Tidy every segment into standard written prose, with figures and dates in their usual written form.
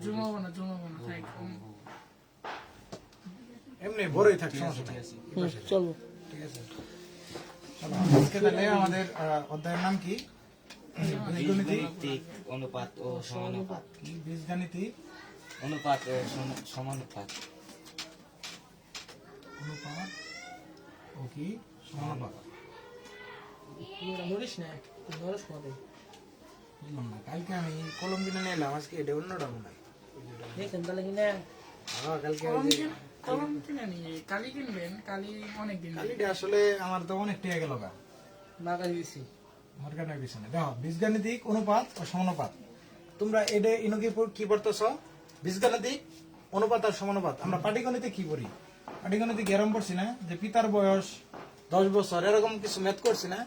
জুমাবো না থাক। এমনি বড়ই থাকে সমস্যা নেই। চলো ঠিক আছে, চলো আজকে তাহলে আমাদের অধ্যায়ের নাম কি? বীজগণিতিক অনুপাত ও সমানুপাত। বীজগাণিতিক অনুপাত ও সমানুপাত। অনুপাত ও কি সমানুপাত। ধরিস না, ধরিস মতে বুঝলাম না, কালকে আমি কলম কিনে নিয়ে এলাম, আজকে এটা অন্যটা মনে হয়। দেখেন তাহলে কিনা কালকে কলম কিনে নিয়ে কালি কিনবেন, কালি অনেকদিন কালিটা আসলে আমার তো অনেক টেকে গেল গা, মাগা দিয়েছি। আমার কেন পিছনে দেখো বীজগাণিতিক অনুপাত ও সমানুপাত। তোমরা এটা ইনকি কি পড়তেছ? বীজগাণিতিক অনুপাত আর সমানুপাত। আমরা পাটিগণিতে কি করি? পাটিগণিতে এরকম পড়ছি না যে পিতার বয়স 10 বছর, এরকম কিছু ম্যাথ করছি না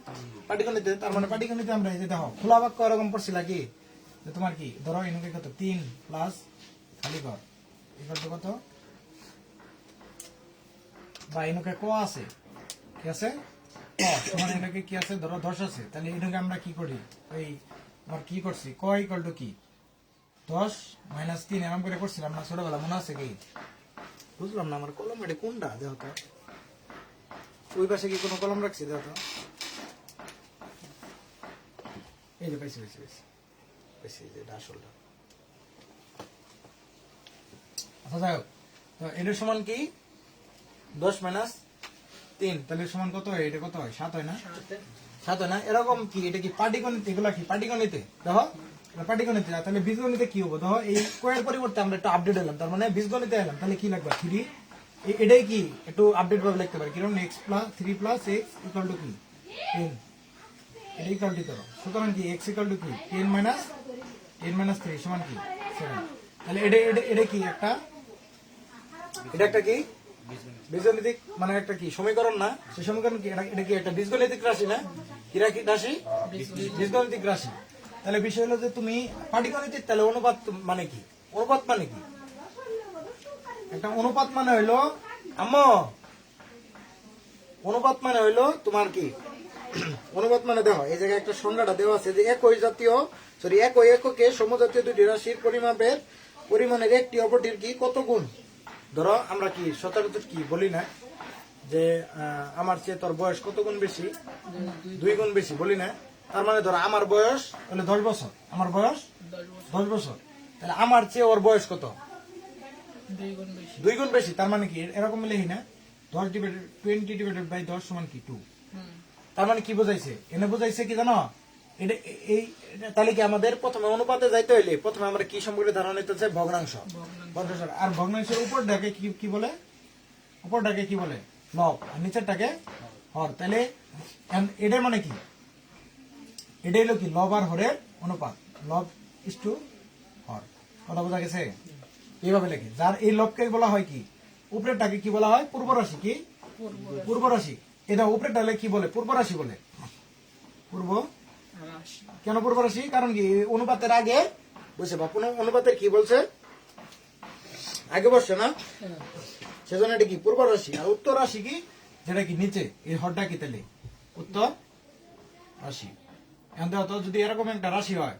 পাটিগণিতে। তার মানে পাটিগণিতে আমরা এই যে দেখো খোলা বাক্য এরকম পড়ছিল কি, যে তোমার কি ধরো ইনকি কত 3 প্লাস খালি ঘর এগুলো তো কত, বা ইনকে ক আছে, কি আছে তোমার এটাকে কি আছে ধরো 10 আছে, তাহলে এটাকে আমরা কি করি? ওই আমার কি করছি ক ইকুয়াল টু কি 10 মাইনাস 3 এরকম করে করছিলাম না ছোটবেলা, মনে আছে কি? বুঝলাম না আমার কলম এটা কোনটা দেখো তো, ওই পাশে কি কোনো কলম রাখছি দেখো তো, এই যে পাইছি পাইছি পাইছি পাইছি, এটা আসলটা। আচ্ছা যাই হোক, তো এটার সমান কি 10 মাইনাস 3, তাহলে সমান কত হয়? এটা কত হয়? 7 হয় না? 7 হয় না? এরকম কি এটা কি পাটিগণিত? এগুলা কি পাটিগণিতে? দেখো পাটিগণিতে, তাহলে বীজগণিতে কি হবে? দেখো এই কোয়ের পরিবর্তে আমরা একটু আপডেট এলাম, তার মানে বীজগণিতে এলাম, তাহলে কি লাগবে 3। এটাই কি একটু আপডেট ভাবে লিখতে পারি, কিরকম x plus 3 plus x equal to কি 10, এটা ইকুয়াল টু করো। সুতরাং কি x ইকুয়াল টু কি 10 মাইনাস 3 সমান কি 7। তাহলে এটা এটা এটা কি একটা, এটা একটা কি বীজগণিতিক মানে একটা কি সমীকরণ না? সেই সমীকরণ কি এটা কি একটা বীজগণিতিক রাশি না? কি রাশি? বীজগণিতিক রাশি। তাহলে বিষয় হলো যে তুমি পাটিগণিতিক, তাহলে অনুপাত মানে কি? অনুপাত মানে কি? একটা অনুপাত মানে হইলো আম্মু, অনুপাত মানে হইলো তোমার কি অনুপাত মানে দেখো এই জায়গায় একটা সংজ্ঞাটা দেওয়া আছে যে একই এককে সমজাতীয় দুটি রাশির পরিমাণের একটি অপরটির কি কত গুণ। ধরো আমরা কি সচরাচর কি বলি না যে আমার চেয়ে তোর বয়স কত গুণ বেশি, 2 গুণ বেশি বলি না? তার মানে ধরো আমার বয়স হলো 10 বছর, আমার বয়স 10 বছর, তাহলে আমার চেয়ে ওর বয়স কত? 2 গুণ বেশি। তার মানে কি এরকম লিখি না 20 ডিভাইডেড বাই 10 সমান কি 2। তার মানে কি বোঝাইছে? এনে বোঝাইছে কি জানো, এটা এই তাহলে কি আমাদের প্রথমে অনুপাতে যাইতে হইলে প্রথমে আমরা কি সম্পর্কে ধারণা নিতে চাই? ভগ্নাংশ। আর ভগ্নাংশের উপরটাকে কি বলে? উপরটাকে কি বলে? লব, আর নিচেরটাকে হর। তাহলে এটা মানে কি? এটা হলো কি লব আর হরের অনুপাত, লব ইস টু হর। কথা বোঝা গেছে? এইভাবে লেখে, যার এই লবকে বলা হয় কি, উপরেরটাকে কি বলা হয়? পূর্ব রাশি। কি পূর্ব রাশি? এটা উপরেরটা কি বলে? পূর্ব রাশি বলে। পূর্ব কেন পূর্ব রাশি? কারণ কি অনুপাতের আগে বসে, বা অনুপাতের কি বলছে আগে বসছে না, সেজন্য এটা কি পূর্ব রাশি। আর উত্তর রাশি কি, যেটা কি নিচে, এই হরটা কি তাহলে উত্তর রাশি। এখন দেখো যদি এরকম একটা রাশি হয়,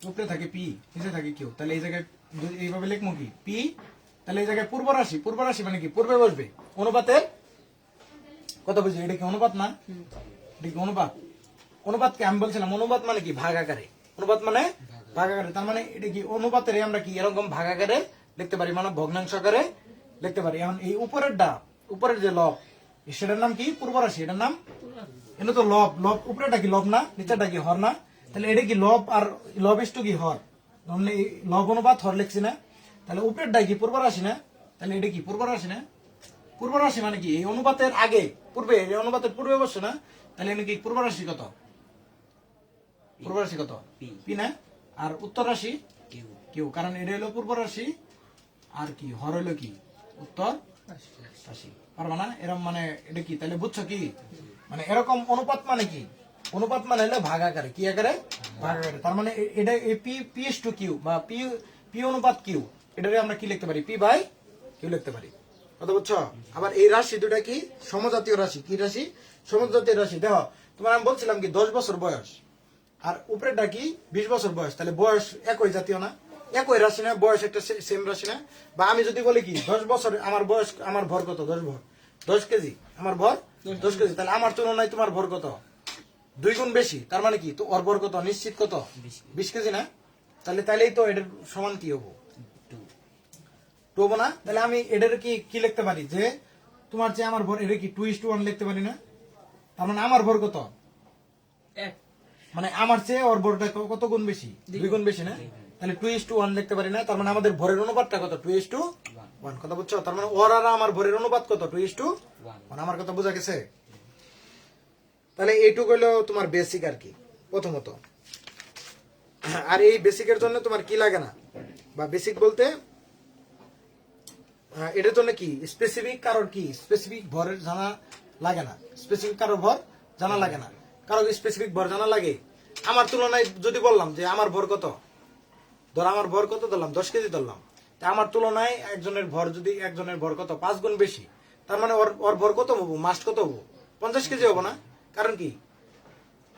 উপরে থাকে পি, নিচে থাকে কিউ, তাহলে এই জায়গায় এইভাবে লিখবো কি পি, তাহলে এই জায়গায় পূর্ব রাশি। পূর্ব রাশি মানে কি পূর্বে বসবে। অনুপাতের কথা বুঝি, এটা কি অনুপাত না? এটা কি অনুপাত? অনুপাতকে আমি বলছিলাম অনুপাত মানে কি ভাগ আকারে। অনুপাত মানে ভাগ আকারে। তার মানে এটা কি অনুপাতের আমরা কি এরকম ভাগ আকারে লিখতে পারি, মানে ভগ্নাংশ আকারে লিখতে পারি। এখন এই উপরের যে লব, সেটার নাম কি পূর্ব রাশি, এটার নাম এটা তো লব। উপরেটা কি লব না, নিচেরটা কি হর না? তাহলে এটা কি লব, আর লব ইস টু কি হর, লব অনুপাত হর লিখছি না? তাহলে উপরেরটা কি পূর্ব রাশি না? তাহলে এটা কি পূর্ব রাশি না? পূর্ব রাশি মানে কি এই অনুপাতের আগে পূর্বে, এই অনুপাতের পূর্বে বসছে না? তাহলে এনে কি পূর্ব রাশি কত? পূর্ব রাশি কত? পি না? আর উত্তর রাশি কিউ, কারণ এটা হলো পূর্ব রাশি, আর কি হর হলো কি উত্তর রাশি। পারবা না এরকম মানে এটা কি? তাহলে বুঝছো কি মানে এরকম অনুপাত মানে কি? অনুপাত মানে হলো ভাগ আকারে। কি আকারে? ভাগ আকারে। তার মানে এটা পি ইস টু কিউ, বা পি অনুপাত কিউ, এটারে আমরা কি লিখতে পারি? পি বাই কিউ লিখতে পারি। কথা বুঝছো? আবার এই রাশি দুটা কি সমজাতীয় রাশি। কি রাশি? সমজাতীয় রাশি। দেখো তোমার আমি বলছিলাম কি 10 বছর বয়স, আর উপরেটা কি 20 বছর বয়স, তাহলে বয়স একই জাতীয় না, একই রাশি না, বয়স একটা সেম রাশি না। বা আমি যদি বলি কি 10 বছর আমার বয়স, আমার ভর কত, 10 কেজি, আমার ভর 10 কেজি, তাহলে আমার তুলনায় তোমার ভর কত, 2 গুণ বেশি। তার মানে কি, তো ওর ভর কত নিশ্চিত কত, 20 কেজি না? তাহলেই তো এটার সমান কি হবো, 2 হবো না? তাহলে আমি এটার কি লিখতে পারি, যে তোমার চেয়ে আমার ভর, এটা কি 2:1 লিখতে পারি না? তার মানে আমার ভর কত, এক মানে আমার চেয়ে ওর ভরটা কত গুণ বেশি, 2 গুণ বেশি না? তাহলে 2:1 লিখতে পারি না? তার মানে আমাদের ভরের অনুপাতটা কত, 2:1। কথা বুঝছো? তার মানে ওর আর আমার ভরের অনুপাত কত, 2:1। আমার কথা বোঝা গেছে? তাহলে এইটুকু হলো তোমার বেসিক আর কি, প্রথমত। আর এই বেসিকের জন্য তোমার কি লাগে না, বা বেসিক বলতে এটার জন্য কি স্পেসিফিক কারোর কি স্পেসিফিক ভরের জানা লাগে না, স্পেসিফিক কারোর ভর জানা লাগে না। কারো স্পেসিফিক ভর জানা লাগে? আমার তুলনায় যদি বললাম যে আমার ভর কত, ধর আমার ভর কত ধরলাম, 10 কেজি ধরলাম, তা আমার তুলনায় একজনের ভর যদি, একজনের ভর কত 5 গুণ বেশি, তার মানে ওর ভর কত হবো, মাস্ট কত হবো, 50 কেজি হবো না? কারণ কি,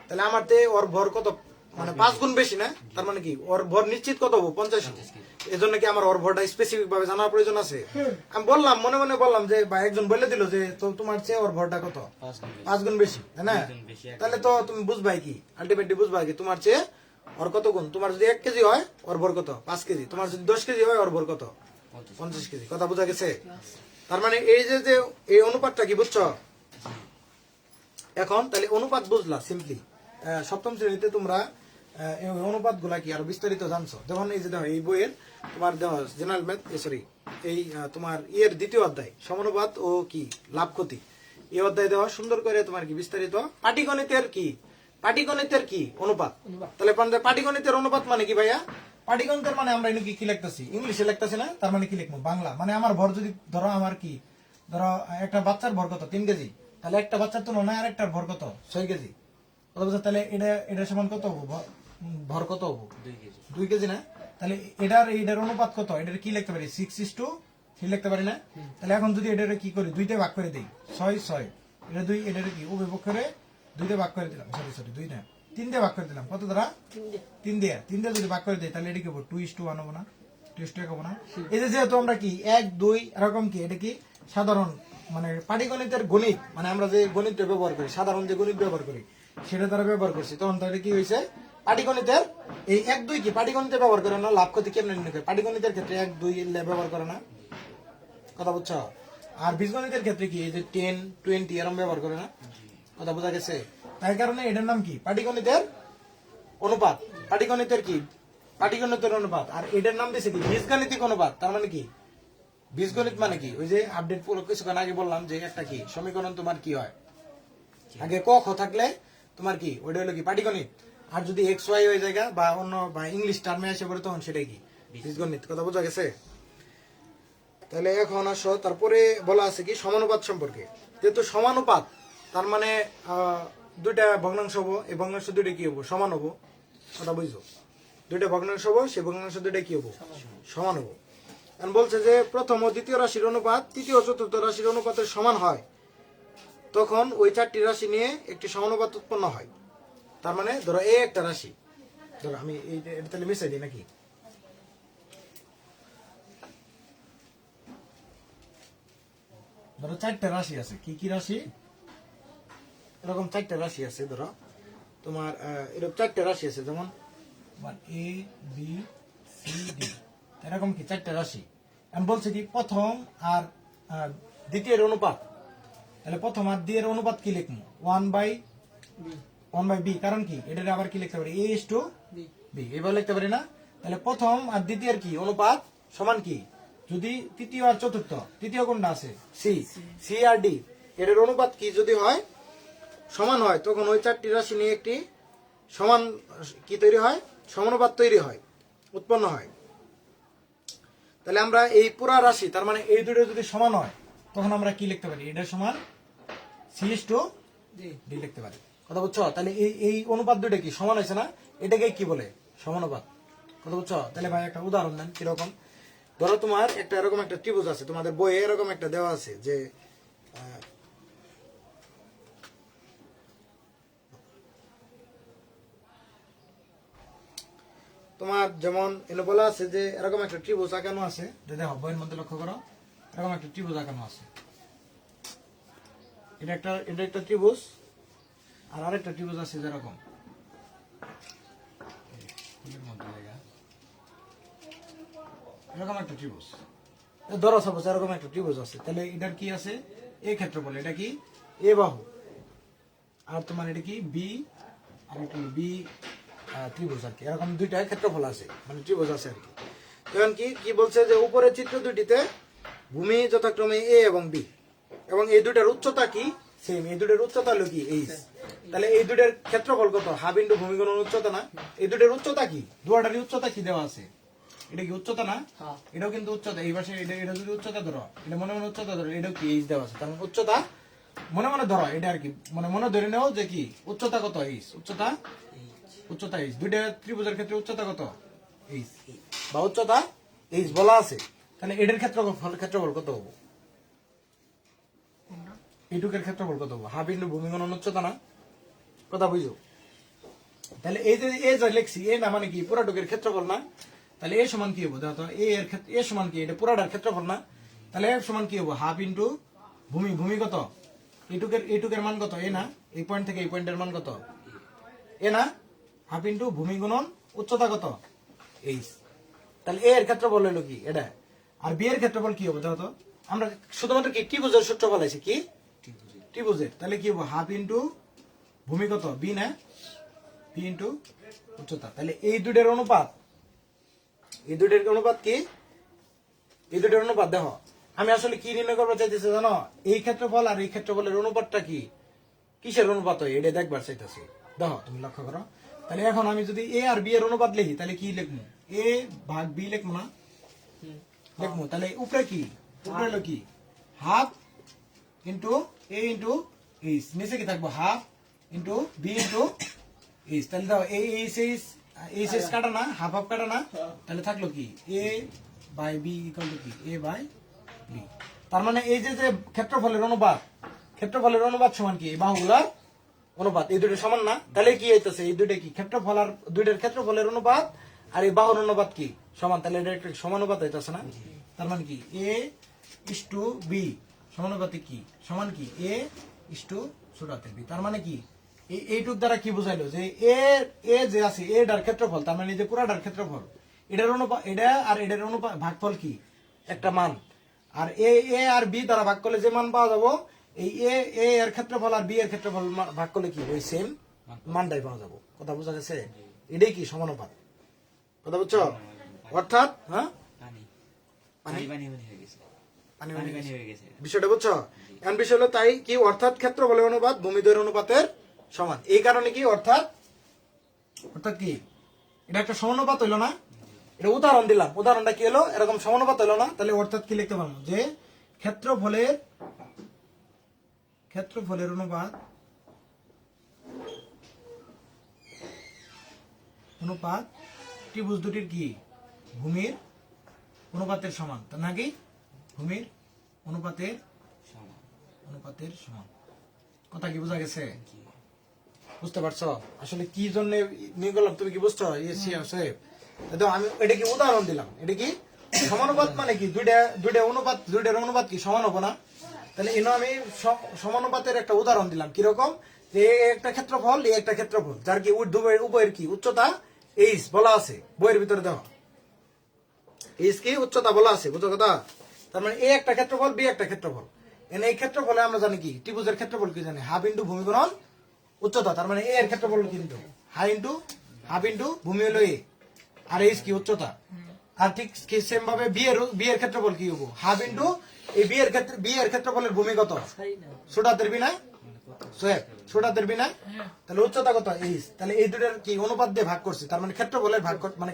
তাহলে আমার তে ওর ভর কত, মানে 5 গুণ বেশি না? তার মানে কি ওর ভর নিশ্চিত কত হবো, 50। এজন্য কি আমার ওর ভরটা স্পেসিফিক ভাবে জানার প্রয়োজন আছে? আমি বললাম, মনে মনে বললাম যে, বা একজন বলে দিল যে তোমার চেয়ে ওর ভরটা কত, 5 গুণ বেশি, তাই না? তাহলে তো তুমি বুঝবাই কি, আলটিমেটলি বুঝবা কি তোমার চেয়ে ওর কত গুণ। তোমার যদি 1 কেজি হয় ওর ভর কত, 5 কেজি। তোমার যদি 10 কেজি হয় ওর ভর কত, 50 কেজি। কথা বোঝা গেছে? তার মানে এই যে এই অনুপাতটা কি বুঝছো এখন? তাহলে অনুপাত বুঝলা সিম্পলি। সপ্তম শ্রেণীতে তোমরা এই অনুপাত গুলা কি আরো বিস্তারিত জানছো। যেমন এই যে দেখো, এই বইয়ের তোমার দেওয়া জেনারেল ম্যাথ, সরি এই তোমার ইয়ের 2য় অধ্যায় সমানুপাত ও কি লাভ ক্ষতি, এই অধ্যায় দেওয়া সুন্দর করে তোমার কি বিস্তারিত পাটিগণিতের কি অনুপাত। তাহলে পাটিগণিতের অনুপাত মানে কি ভাইয়া? পাটিগণিতের মানে আমরা এনে কি লিখতেছি, ইংলিশে লিখতেছি না? তার মানে কি লিখবো, বাংলা। মানে আমার ভর যদি ধরো, আমার কি ধরো একটা বাচ্চার ভর কত, 3 কেজি, তাহলে একটা বাচ্চার তুলনায় আর একটার ভর কত, 6 কেজি। কথা বলছে? তাহলে এটা সমান কত হবো, ভর কত হবো, 2 কেজি না? তাহলে এটার অনুপাত কত, এটার কি লিখতে পারি, 6:3 লিখতে পারি না? তাহলে এখন যদি এটা কি করি, 2 তে ভাগ করে দিই, 6 এটা 2, এটার কি উভয় পক্ষে 2 তে ভাগ করে দিলাম, সরি 2 না 3 দিয়ে ভাগ করে দিলাম। কত দ্বারা, 3 দিয়ে যদি ভাগ করে দিই, তাহলে এটা কি হবো, 2:1 হবো না, 2:1 হবো না? এই যে যেহেতু আমরা কি 1, 2 এরকম কি, এটা কি সাধারণ মানে পাটিগণিতের গণিত, মানে আমরা যে গণিত ব্যবহার করি, সাধারণ যে গণিত ব্যবহার করি সেটা দ্বারা ব্যবহার করছি, তখন তাহলে কি হয়েছে, পাটিগণিতের এই 1, 2 কি পাটিগণিতে ব্যবহার করে না? লাভ ক্ষতি কেমন নির্ণয় করে? পাটিগণিতের ক্ষেত্রে 1, 2 ব্যবহার করে না? কথা বুঝছো? আর বীজগণিতের ক্ষেত্রে কি এই যে 10, 20 এরকম ব্যবহার করে না? কথা বোঝা গেছে? তাই কারণে এটার নাম কি, পাটিগণিতের অনুপাত। পাটিগণিতের অনুপাত। আর এটার নাম দিয়েছে কি, বীজগাণিতিক অনুপাত। তার মানে কি, বীজগণিত মানে কি, ওই যে আপডেট কিছুক্ষণ আগে বললাম যে একটা কি সমীকরণ তোমার কি হয়, আগে ক খ থাকলে তোমার কি ওইটা হলো কি পাটিগণিত। আর যদি এক্স ওয়াই হয়ে যায় বা অন্য বা ইংলিশ টার্মে আসে পড়ে, তখন সেটাই কি বীজগণিত। কথা বোঝা গেছে? তাহলে এখন আসো, তারপরে বলা আছে কি সমানুপাত সম্পর্কে। যেহেতু সমানুপাত, তার মানে দুইটা ভগ্নাংশ হবো, এই ভগ্নাংশ দুইটা কি হবো, সমান হবো। কথা বুঝছো? দুইটা ভগ্নাংশ হবো, সেই ভগ্নাংশ দুইটা কি হবো, সমান হবো। এখন বলছে যে প্রথম ও দ্বিতীয় রাশির অনুপাত তৃতীয় ও চতুর্থ রাশির অনুপাতের সমান হয়, তখন ওই 4টি রাশি নিয়ে একটি সমানুপাত উৎপন্ন হয়। তার মানে ধরো এই একটা রাশি, ধরো আমি এটা তাহলে মিশাই দিই নাকি, ধরো 4টা রাশি আছে। কি রাশি? এরকম 4টা রাশি আছে। ধরো তোমার এরকম 4টা রাশি আছে, যেমন এ বি সি ডি, এরকম কি 4টা রাশি। আমি বলছি কি প্রথম আর দ্বিতীয়ের অনুপাত, তাহলে প্রথম আর দ্বিতীয়ের অনুপাত কি লিখবো, 1/b। কারণ কি, এটা আবার কি লিখতে পারি, a:b, এবার লিখতে পারি না? তাহলে প্রথম আর দ্বিতীয়ের কি অনুপাত সমান কি, যদি তৃতীয় আর চতুর্থ, তৃতীয় কোনটা আছে, সি আর ডি, এর অনুপাত কি যদি হয়, সমান হয়, তখন ওই 4টি রাশি নিয়ে একটি সমান কি তৈরি হয়, সমানুপাত তৈরি হয়, উৎপন্ন হয়। তাহলে আমরা এই পুরা রাশি, তার মানে এই দুটো যদি সমান হয়, তখন আমরা কি লিখতে পারি, এটা সমান c:d লিখতে পারি। কথা বুঝছো? তাহলে এই অনুপাত দুটো কি সমান হয়েছে না? এটাকে কি বলে, সমানুপাত। কথা বুঝছো? তাহলে ভাই একটা উদাহরণ দেন কিরকম। ধরো তোমার একটা এরকম একটা ত্রিভুজ আছে, তোমাদের বইয়ে এরকম একটা দেওয়া আছে যে তোমার যেমন এনে বলা আছে যে এরকম একটা ত্রিভুজ আঁকানো আছে, দেখো বইয়ের মধ্যে লক্ষ্য করো, এরকম একটা ত্রিভুজ আঁকানো আছে। এটা একটা ত্রিভুজ, আর আরেকটা ত্রিভুজ আছে যেরকম এরকম একটা ত্রিভুজ। ধরো সাপোজ এরকম একটা ত্রিভুজ আছে, তাহলে এটার কি আছে, এ ক্ষেত্রফল, এটা কি এ বাহু, আর তোমার এটা কি বি, আর এটা বি ত্রিভুজ আর কি। এরকম দুইটা ক্ষেত্রফল আছে, মানে ত্রিভুজ আছে আর কি। এখন কি বলছে যে উপরের চিত্র দুটিতে ভূমি যথাক্রমে এ এবং বি, এবং এই দুইটার উচ্চতা কি সেম, এই দুইটার উচ্চতা হলো কি এইচ। তাহলে এই দুইটার ক্ষেত্রফল কত, হাফ ইন্টু ভূমি গুণন উচ্চতা না? এই দুইটার উচ্চতা কি, দুটারই উচ্চতা কি দেওয়া আছে, এটা কি উচ্চতা না? এটাও কিন্তু উচ্চতা, এই পাশে এটা যদি উচ্চতা ধরো, এটা মনে মনে উচ্চতা ধরো, এটাও কি এইচ দেওয়া আছে, তার মানে উচ্চতা মনে মনে ধরো, এটা আর কি মনে মনে ধরে নেও যে কি উচ্চতা কত, এইচ, উচ্চতা এইচ। দুইটা ত্রিভুজের ক্ষেত্রে উচ্চতা কত, এইচ, বা উচ্চতা এইচ বলা আছে। তাহলে এটার ক্ষেত্রফল কত হবো, এইটুকের ক্ষেত্রফল কত হবো, হাফ ইন্টু ভূমি গুণন উচ্চতা না? কথা বুঝো? তাহলে এই যে এ যা লিখছি, এ না মানে কি পুরাটুকের ক্ষেত্রফল না? তাহলে এ সমান কি হবো, দেখো এ এর ক্ষেত্রে এ সমান কি, এটা পুরাটার ক্ষেত্রফল না? তাহলে এ সমান কি হবো, হাফ ইন্টু ভূমি কত, এইটুকের মান কত, এ না? এই পয়েন্ট থেকে এই পয়েন্টের মান কত, এ না? হাফ ইন্টু ভূমি গুণন উচ্চতা কত, এইচ। তাহলে এ এর ক্ষেত্রফল হলো কি এটা, আর বি এর ক্ষেত্রফল কি হবে, দেখো তো আমরা শুধুমাত্র কি ত্রিভুজের সূত্র বলাইছি, কি ত্রিভুজের। তাহলে কি হবো, হাফ ইন্টু ভূমি কত, বি না, বি ইন্টু উচ্চতা। তাহলে এই দুইটার অনুপাত, এই দুইটার অনুপাত কি, এই দুইটার অনুপাত দেখো, আমি আসলে কি নির্ণয় করবো চাইতেছি জানো, এই ক্ষেত্রফল আর এই ক্ষেত্রফলের অনুপাতটা কি, কিসের অনুপাত হয় এটা দেখবার চাইতেছি। দেখো তুমি লক্ষ্য করো, তাহলে এখন আমি যদি এ আর বি এর অনুপাত লিখি, তাহলে কি লিখবো, এ ভাগ বি লিখবো না, লিখবো। তাহলে উপরে কি, উপরে হলো কি half into A into H, নিচে কি থাকবো half into B into H. তাহলে দাও এই এইচ কাটা না, হাফ কাটা না, তাহলে থাকলো কি এ বাই বি ইকুয়াল টু কি এ বাই বি। তার মানে এই যে ক্ষেত্রফলের অনুপাত সমান কি এই বাহুগুলার অনুপাত, এই দুটো সমান না? তাহলে কি হইতেছে, এই দুটো কি ক্ষেত্রফল, আর দুইটার ক্ষেত্রফলের অনুপাত আর এই বাহুর অনুপাত কি সমান, তাহলে এটা একটা সমানুপাত হইতেছে না? তার মানে কি এ ইস টু বি সমানুপাতে কি সমান কি এ ইস টু ছোট হাতের বি। তার মানে কি এইটুক দ্বারা কি বোঝাইলো যে এ যে আছে এটার ক্ষেত্রফল, তার মানে যে পুরাটার ক্ষেত্রফল, এটার অনুপাত, এটা আর এটার অনুপাত ভাগফল কি একটা মান, আর এ আর বি দ্বারা ভাগ করলে যে মান পাওয়া যাবো, এই এ এর ক্ষেত্রফল আর বি এর ক্ষেত্রফল ভাগ করলে কি ওই সেম মানটাই পাওয়া যাবো। কথা বোঝা গেছে? এটাই কি সমানুপাত। কথা বুঝছো? অর্থাৎ হ্যাঁ বিষয়টা বুঝছো? এখন বিষয় হলো তাই কি, অর্থাৎ ক্ষেত্রফলের অনুপাত ভূমিদ্বয়ের অনুপাতের সমান। এই কারণে কি অর্থাৎ কি এটা একটা সমানুপাত হইলো না? এটা উদাহরণ দিলাম, উদাহরণটা কি হলো, এরকম সমানুপাত হইলো না? তাহলে অর্থাৎ কি লিখতে পারবো যে ক্ষেত্রফলের অনুপাত ত্রিভুজ দুটির কি ভূমির অনুপাতের সমান, তা নাকি ভূমির অনুপাতের সমান। কথা কি বোঝা গেছে? বুঝতে পারছো আসলে কি জন্য নিয়ে গেলাম, তুমি কি বুঝছো? আমি এটা কি উদাহরণ দিলাম, এটা কি সমানুপাত মানে কি দুইটার অনুপাত কি সমান হবো না? তাহলে এনে আমি সমানুপাতের একটা উদাহরণ দিলাম, কিরকম যে একটা ক্ষেত্রফল এই একটা ক্ষেত্রফল, যার কি উভয়ের কি উচ্চতা এইচ বলা আছে, বইয়ের ভিতরে দেওয়া এইচ কি উচ্চতা বলা আছে, বুঝো কথা? তার মানে এ একটা ক্ষেত্রফল, বি একটা ক্ষেত্রফল। এই ক্ষেত্রফলে আমরা জানি কি ত্রিভুজের ক্ষেত্রফল কি জানি, হাফ ইন্টু ভূমি গুণন উচ্চতা। তার মানে এ এর ক্ষেত্রফল কিন্তু হাফ ইন্টু ভূমি হলো এ, আর এইচ কি উচ্চতা। আর ঠিক সেম ভাবে বি এর ক্ষেত্রফল কি হবো, হাফ ইন্টু এই বি এর ক্ষেত্রফলের ভূমি কত, ছোট হাতের বি না, ছোট হাতের বি না? তাহলে উচ্চতা কত, এইচ। তাহলে এই দুটার কি অনুপাত দিয়ে ভাগ করছি, তার মানে ক্ষেত্রফলের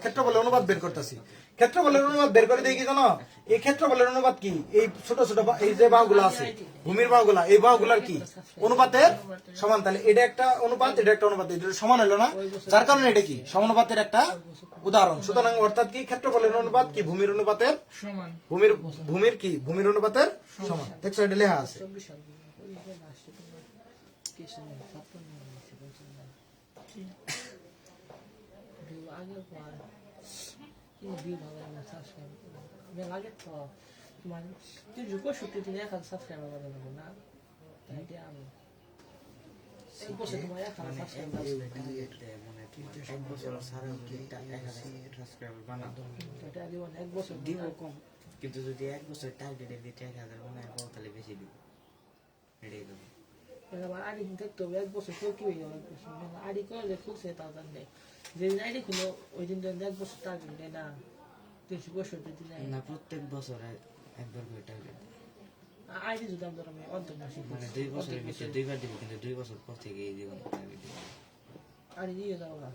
ক্ষেত্রফলের অনুপাত বের করতেছি। ক্ষেত্রফলের অনুপাত বের করে দিয়ে কি জানো, এই ক্ষেত্রফলের অনুপাত কি এই ছোট এই যে বাহুগুলো আছে ভূমির বাহুগুলা, এই বাহুগুলার কি অনুপাতের সমান। তাহলে এটা একটা অনুপাত, এটা একটা অনুপাত, এই দুটো সমান হলো না? যার কারণে এটা কি সমানুপাতের একটা উদাহরণ। সুতরাং অর্থাৎ কি ক্ষেত্রফলের অনুপাত কি ভূমির অনুপাতের সমান, ভূমির কি ভূমির অনুপাতের সমান। দেখছো এটা লেখা আছে। ভিউ ভালো লাগে না সাবস্ক্রাইব আমি লাগে তো তোমার 365 দিনে 1000 সাবস্ক্রাইবার বানানো হবে না তাই দিয়ে আমি এই বছর তোমার 1000 সাবস্ক্রাইবার মানে এক বছর সারা একটা 1000 সাবস্ক্রাইবার বানাবো এটা দিব এক বছর দিব কম কিন্তু যদি এক বছর টার্গেটে দিতে 1000 বানায় পাও তাহলে বেশি দিব এটাই দেবো আমার আইডি দেখতে হবে এক বছর কেউ কি হয়ে যাবে আইডি করলে খুলছে তাও জানলে যেদিন আইডি খুলো ওই দিন এক বছর টার্গেট দেয় না 365 দিনে না প্রত্যেক বছর একবার করে টার্গেট আইডি যদি আমরা আমি অন্তর্মাসিক মানে 2 বছরের ভিতরে দুইবার দিব কিন্তু 2 বছর পর থেকে এই জীবন টার্গেট দিব আইডি দিয়ে দাও না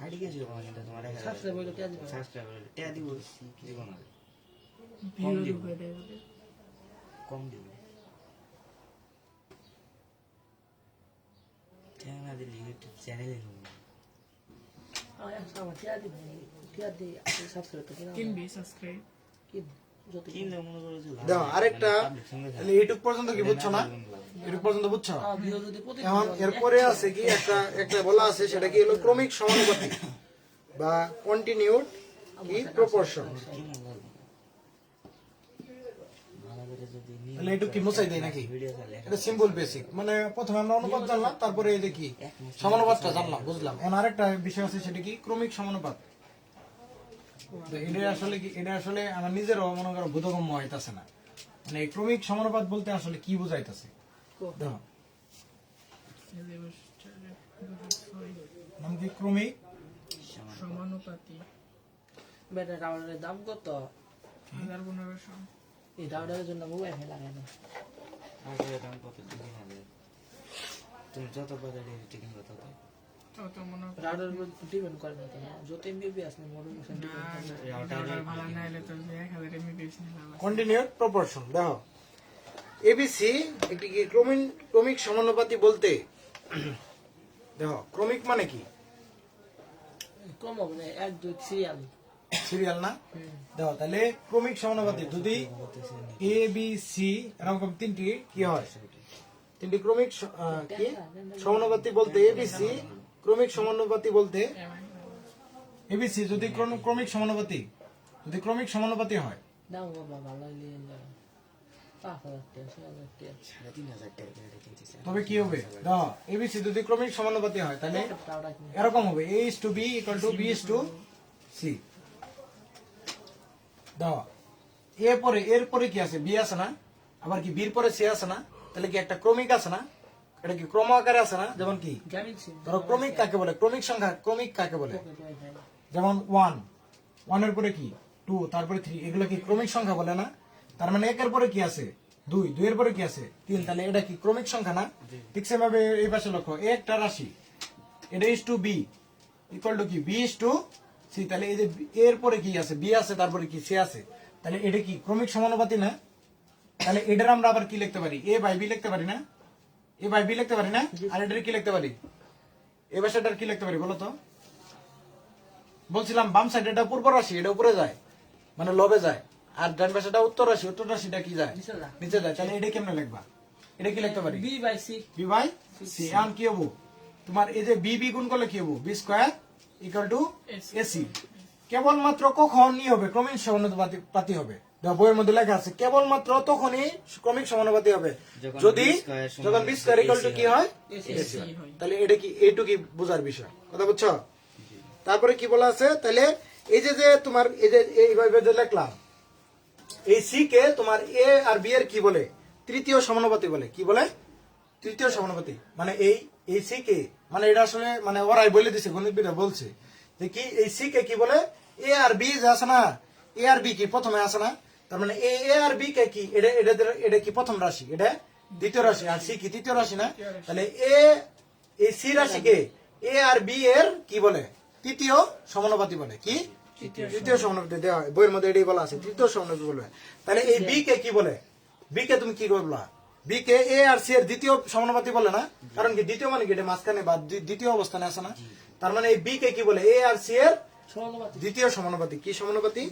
আইডি কে দিব কিন্তু তোমার সাবস্ক্রাইব হইলো কে দিব সাবস্ক্রাইবার টিয়া দিব দিব না ভিউ বেড়ে কম দিব চ্যানেল দিলে ইউটিউব চ্যানেলে হবে আমার টিয়া দি সাবস্ক্রাইব তো কিনা কিনবি সাবস্ক্রাইব কি যত কিনলে মনে করো যে দাও আরেকটা তাহলে এইটুক পর্যন্ত কি বুঝছো না এইটুক পর্যন্ত বুঝছো ভিউ যদি প্রতি এখন এরপরে আছে কি একটা বলা আছে সেটা কি হলো ক্রমিক সমানুপাতিক বা কন্টিনিউড কি প্রপোর্শন তাহলে এইটুক কি মুছাই দেয় নাকি এটা সিম্পল বেসিক মানে প্রথমে আমরা অনুপাত জানলাম তারপরে এই যে কি সমানুপাতটা জানলাম বুঝলাম এখন আরেকটা বিষয় আছে সেটা কি ক্রমিক সমানুপাত তো এটা আসলে আমার নিজেরও মনে করো বোধগম্য হইতাছে না মানে এই ক্রমিক সমানুপাত বলতে আসলে কি বোঝাইতাছে দেখো নাম কি ক্রমিক সমানুপাতি বেটা রাউন্ডের দাম কত 1500 এই রাউন্ডের জন্য মোবাইল লাগে না আগে দাম কত দিন হবে তুমি যত বাজারে টিকিং কত তত মনে হয় রাউন্ডের উপর ডিপেন্ড করে না তো যত এমবিবি আছে মোর উপর রাউটার ভালো না হলে তো 1000 এমবিপিএস নিলাম কন্টিনিউড প্রপোর্শন দেখো এবিসি একটি কি ক্রমিক সমানুপাতি বলতে দেখো ক্রমিক মানে কি কম হবে না 1 2 সিরিয়াল সিরিয়াল না দেখো তাহলে ক্রমিক সমানুপাতি যদি এ বি সি এরকম তিনটি কি হয় তিনটি ক্রমিক কি সমানুপাতি বলতে এবিসি ক্রমিক সমানুপাতি বলতে এবিসি যদি ক্রমিক সমানুপাতি হয় দাম বাবা ভালো নিয়ে যাও 5000 টাকা 3000 টাকা করে কিনতে চাই তবে কি হবে দেখো এবিসি যদি ক্রমিক সমানুপাতি হয় তাহলে টাকা কিনে এরকম হবে a is to b equal to b is to c দাও এরপরে কি আছে b আছে না আবার কি b এর পরে c আছে না তাহলে কি একটা ক্রমিক আছে না এটা কি ক্রম আকারে আছে না যেমন কি জামিন সিম ধরো ক্রমিক কাকে বলে ক্রমিক কাকে বলে যেমন 1 এর পরে কি 2 তারপরে 3 এগুলো কি ক্রমিক সংখ্যা বলে না তার মানে 1 এর পরে কি আছে 2 এর পরে কি আছে 3 তাহলে এটা কি ক্রমিক সংখ্যা না ঠিক সেভাবে এই পাশে লক্ষ্য একটা রাশি এটা is to b equal to কি b is to c তাহলে এই যে এর পরে কি আছে b আছে তারপরে কি c আছে তাহলে এটা কি ক্রমিক সমানুপাতি না তাহলে এটার আমরা আবার কি লিখতে পারি a বাই b লিখতে পারি না a বাই b লিখতে পারি না আর এটার কি লিখতে পারি এই পাশেটার কি লিখতে পারি বলো তো বলছিলাম বাম সাইড এটা পূর্ব রাশি এটা উপরে যায় মানে লবে যায় আর ডান পাশেটা উত্তর রাশিটা কি যায় নিচে যায় তাহলে এটা কেমনে লিখবা এটা কি লিখতে পারি B by C B by C এখন কি হবো তোমার এই যে বি বি গুণ করলে কি হবো b square equal to AC কেবলমাত্র কখনই হবে ক্রমিক সমানুপাতি হবে বইয়ের মধ্যে লেখা আছে কেবলমাত্র তখনই ক্রমিক সমানুপাতি হবে যদি যখন বি স্কয়ার ইকুয়াল টু কি হয় এসি হয় তাহলে এটা কি এইটুকু বোঝার বিষয় কথা বুঝছো তারপরে কি বলা আছে তাহলে এই যে তোমার এই যে এইভাবে যে লিখলাম এই সি কে তোমার এ আর বি এর কি বলে তৃতীয় সমানুপাতি বলে কি বলে তৃতীয় সমানুপাতি মানে এই সি কে মানে এটা আসলে মানে ওরাই বলে দিছে গণিতবিদরা বলছে যে কি এই সি কে কি বলে এ আর বি যে আছে না এ আর বি কি প্রথমে আছে না তার মানে এ আর বি কে কি এটা কি প্রথম রাশি এটা দ্বিতীয় রাশি আর সি কি তৃতীয় রাশি না তাহলে এই সি রাশি কে এ আর বি এর কি বলে তৃতীয় সমানুপাতি বলে কি তৃতীয় সমানুপাতি দেওয়া হয় বইয়ের মধ্যে এটাই বলা আছে তৃতীয় সমানুপাতি বলবে তাহলে এই বি কে কি বলে বি কে তুমি কি করলা বি কে এ আর সি এর দ্বিতীয় সমানুপাতি বলে না কারণ কি দ্বিতীয় মানে কি এটা মাঝখানে বা দ্বিতীয় অবস্থানে আছে না তার মানে এই বি কে কি বলে এ আর সি এর দ্বিতীয় সমানুপাতি কি সমানুপাতি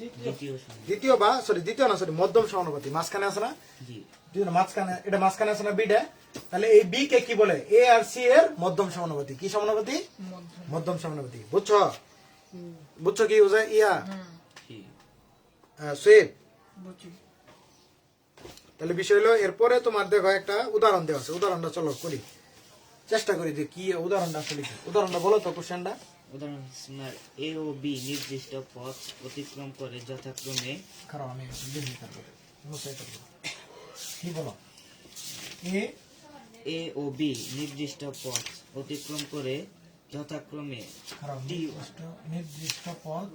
দ্বিতীয় মধ্যম সমানুপাতি মাঝখানে আছে না মাঝখানে আছে না বিটা তাহলে এই বি কে কি বলে এ আর সি এর মধ্যম সমানুপাতি কি সমানুপাতি মধ্যম সমানুপাতি বুঝছো কি ইয়া সোয়েব, বুঝছি। তাহলে বিষয় হলো এরপরে তোমার দেখো একটা উদাহরণ দেওয়া আছে, উদাহরণটা চলো করি, চেষ্টা করি যে কি উদাহরণটা আসলে কি। উদাহরণটা বলো তো কোশ্চেনটা। উদাহরণ আপনার এ ও বি নির্দিষ্ট পথ অতিক্রম করে যথাক্রমে খারাপ আমি দেখি তারপরে মুছাই করবো। কি বলো? এ ও বি নির্দিষ্ট পথ অতিক্রম করে যথাক্রমে খারাপ নির্দিষ্ট পথ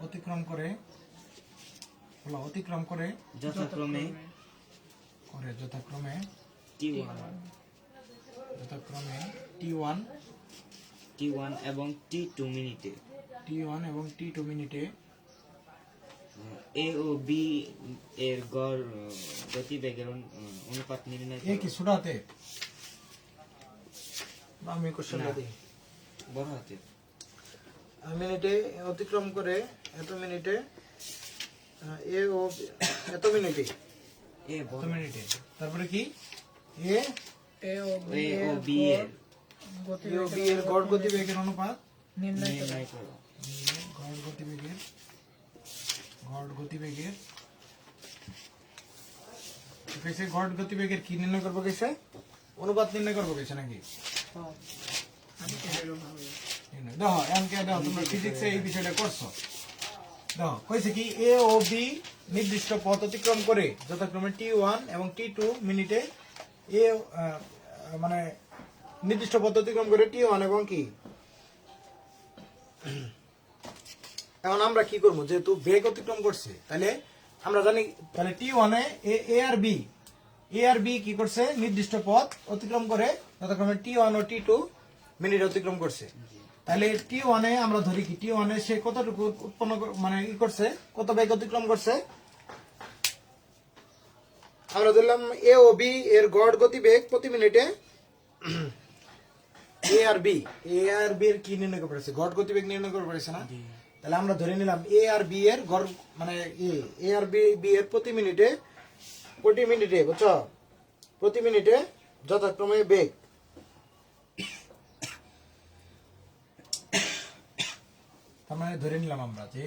অতিক্রম করে, বলো অতিক্রম করে যথাক্রমে যথাক্রমে T1 T1 এবং T2 মিনিটে এবং T2 মিনিটে এ ও বি এর গড় গতিবেগের অনুপাত নির্ণয় এ করো। কি ছোটাতে আমি কোশ্চেনটা না। দিই। বড় হাতে মিনিটে অতিক্রম করে এত মিনিটে, এ ও এত মিনিটে, এ এত বড় মিনিটে, তারপরে কি এ এ ও এ ও বি এর বি এর গড় গতিবেগের অনুপাত নির্ণয় করো। নির্ণয় করো। গড় গতিবেগের কেসে গড় গতিবেগের কি নির্ণয় করবো, কেসে অনুপাত নির্ণয় করবো, কেসে নাকি হ্যাঁ আমি কেন ভাবি দেখো এমকে দেখো তোমরা ফিজিক্সে এই বিষয়টা করছো। দেখো কইছে কি এ ও বি নির্দিষ্ট পথ অতিক্রম করে যথাক্রমে T1 এবং T2 মিনিটে, এ মানে নির্দিষ্ট পথ অতিক্রম করে T1 এবং কি। এখন আমরা কি করবো, যেহেতু বেগ অতিক্রম করছে তাহলে আমরা জানি তাহলে T1 এ আর বি কি করছে, নির্দিষ্ট পথ অতিক্রম করে যথাক্রমে T1 ও T2 মিনিট অতিক্রম করছে। তাহলে T1 আমরা ধরি কি T1 সে কতটুকু উৎপন্ন মানে ই করছে, কত বেগ অতিক্রম করছে, আমরা ধরলাম এ ও বি এর গড় গতিবেগ প্রতি মিনিটে, এ আর বি এর কি নির্ণয় করে পড়েছে, গড় গতিবেগ নির্ণয় করে পড়েছে না। তাহলে আমরা ধরে নিলাম এ আর বি এর গড় মানে এ আর বি এর প্রতি মিনিটে বুঝছো, প্রতি মিনিটে যথাক্রমে বেগ। তার মানে ধরে নিলাম আমরা যে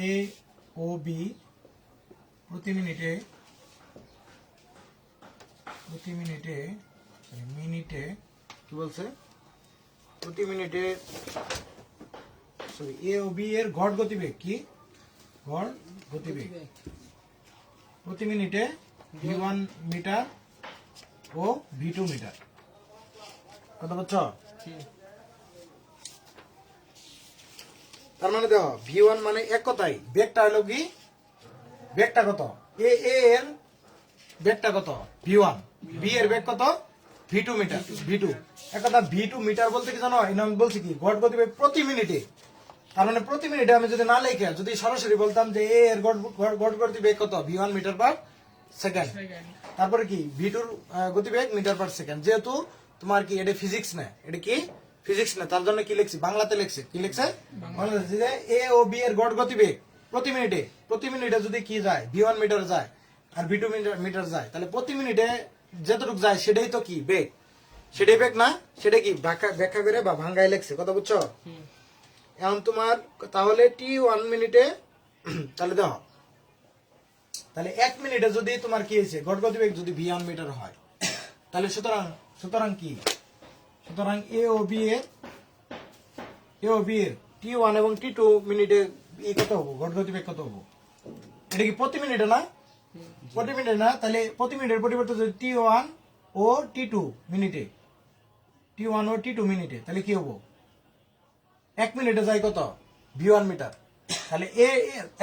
এ ও বি প্রতি মিনিটে কি বলছে, প্রতি মিনিটে সরি এ ও বি এর গড় গতিবেগ কি, গড় গতিবেগ প্রতি মিনিটে v1 মিটার ও v2 মিটার। কথা বুঝছো? তার মানে দেখো v1 মানে এক কথাই বেগটা হলো কি, বেগটা কত, এর বেগটা কত v1, বি এর বেগ কত v2 মিটার, v2 এক কথা v2 মিটার বলতে কি জানো, আমি বলছি কি গড় গতিবেগ প্রতি মিনিটে। তার মানে প্রতি মিনিটে আমি যদি না লিখে যদি সরাসরি বলতাম যে এ এর গড় গতিবেগ কত v1 মিটার পার সেকেন্ড, তারপরে কি v2 গতিবেগ মিটার পার সেকেন্ড। যেহেতু তোমার কি এটা ফিজিক্স না, এটা কি ফিজিক্স না, তার জন্য কি লিখছি বাংলাতে লিখছে, কি লিখছে বাংলাতে, যে এ ও বি এর গড় গতিবেগ প্রতি মিনিটে যদি কি যায় v1 মিটার যায় আর v2 মিটার যায়, তাহলে প্রতি মিনিটে যতটুকু যায় সেটাই তো কি বেগ, সেটাই বেগ না, সেটা কি ব্যাখ্যা করে বা ভাঙ্গায় লিখছে। কথা বুঝছো? এখন তোমার তাহলে T1 মিনিটে তাহলে দেখো, তাহলে 1 মিনিটে যদি তোমার কি হয়েছে গড় গতিবেগ যদি v1 মিটার হয়, তাহলে সুতরাং কি, সুতরাং এ ও বি এর T1 এবং T2 মিনিটে কত হবো, গড় গতিবেগ কত হবো, এটা কি প্রতি মিনিটে না, প্রতি মিনিটে না, তাহলে প্রতি মিনিটের পরিবর্তে যদি T1 ও T2 মিনিটে, তাহলে কি হবো, 1 মিনিটে যায় কত v1 মিটার, তাহলে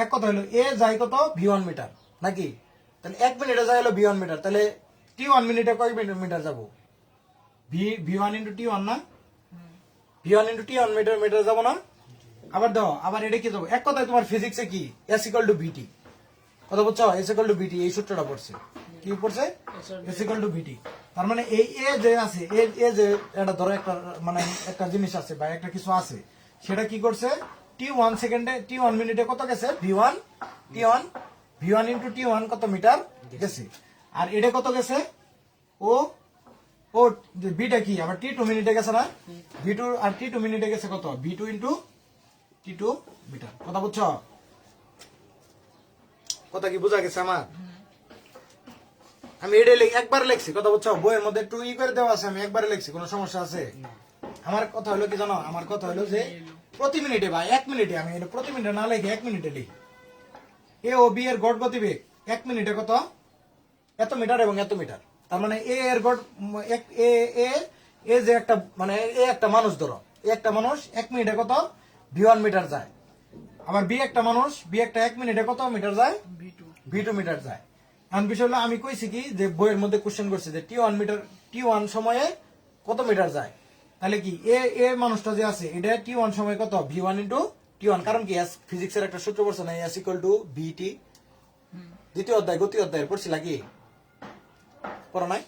এক কথা হলো এ যায় কত v1 মিটার নাকি, তাহলে 1 মিনিটে যায় হলো v1 মিটার, তাহলে T1 মিনিটে কয় মিটার যাবো, v1 ইন্টু T1 না, v1 ইন্টু T1 মিটার যাবো না। আবার দাও, আবার এটা কি যাবো, এক কথায় তোমার ফিজিক্সে কি s ইকুয়াল টু vt, কথা বুঝছো, s ইকুয়াল টু vt এই সূত্রটা পড়ছে, কি পড়ছে s ইকুয়াল টু vt। তার মানে এই এ যে আছে, এ যে এটা ধরো একটা মানে একটা জিনিস আছে বা একটা কিছু আছে, সেটা কি করছে T1 সেকেন্ডে T1 মিনিটে কত গেছে v1 ইন্টু T1 কত মিটার গেছে, আর এটা কত গেছে ও বিটা কি আবার T2 মিনিটে গেছে না, v2 আর T2 মিনিটে গেছে কত v2 ইন্টু T2 মিটার। কথা বুঝছো? কথা কি বোঝা গেছে আমার? আমি এটা একবার লিখছি, কথা বুঝছো? বইয়ের মধ্যে একটু করে দেওয়া আছে, আমি একবারে লিখছি, কোনো সমস্যা আছে? আমার কথা হলো কি জানো, আমার কথা হলো যে প্রতি মিনিটে বা 1 মিনিটে, আমি এটা প্রতি মিনিটে না লিখে 1 মিনিটে লিখি। এ ও বি এর গড় গতিবেগ 1 মিনিটে কত? এত মিটার এবং এত মিটার। তার মানে এ এর গড় এ যে একটা মানে এ একটা মানুষ, ধরো এ একটা মানুষ 1 মিনিটে কত v1 মিটার যায়। আবার বি একটা মানুষ, বি একটা 1 মিনিটে কত মিটার যায়? v2 মিটার যায়। এখন বিষয় হলো আমি কইছি কি যে বইয়ের মধ্যে কোশ্চেন করছে যে t1 সময়ে কত মিটার যায়। তাহলে কি এ মানুষটা যে আছে এটা t1 সময়ে কত? v1 into t1। কারণ কি ফিজিক্সের একটা সূত্র পড়ছে না, s ইকুয়াল টু vt। দ্বিতীয় অধ্যায় গতি অধ্যায়ের পড়ছিলা কি? পড়া নাই?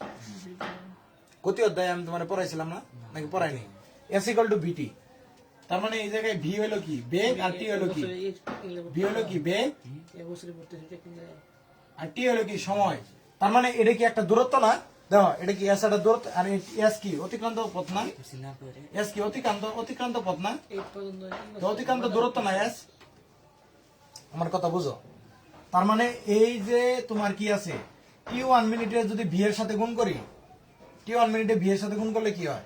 গতি অধ্যায় আমি তোমার পড়াইছিলাম না নাকি পড়াইনি? s equal to vt। তার মানে এই জায়গায় v হলো কি বেগ, আর t হলো কি? v হলো কি বেগ, এবছরে পড়তে হচ্ছে কিন্তু আর টি হলো কি সময়। তার মানে এটা কি একটা দূরত্ব না? দেখো এটা কি এস একটা দূরত্ব, আর এস কি অতিক্রান্ত পথ না? না করে এস কি অতিক্রান্ত পথ না? এই পর্যন্ত তো অতিক্রান্ত দূরত্ব না এস। আমার কথা বুঝো? তার মানে এই যে তোমার কি আছে t1 মিনিটে যদি ভি এর সাথে গুণ করি, t1 মিনিটে ভি এর সাথে গুণ করলে কি হয়?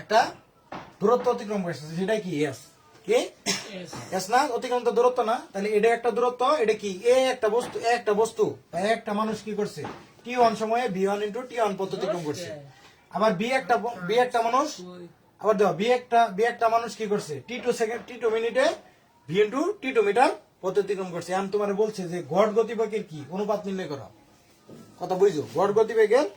একটা দূরত্ব অতিক্রম করছে, সেটাই কি এস। কি এস না? অতিক্রান্ত দূরত্ব না? তাহলে এটা একটা দূরত্ব, এটা কি একটা বস্তু বা একটা মানুষ কি করছে t1 সময়ে v1 ইন্টু t1 পথ অতিক্রম করছে। আবার বি একটা মানুষ, আবার দেখো বি একটা মানুষ কি করছে t2 মিনিটে v ইন্টু t2 মিটার পথ অতিক্রম করছে। আমি তোমার বলছে যে গড় গতিবেগের কি অনুপাত নির্ণয় করো। কথা বুঝছো? গড় গতিবেগের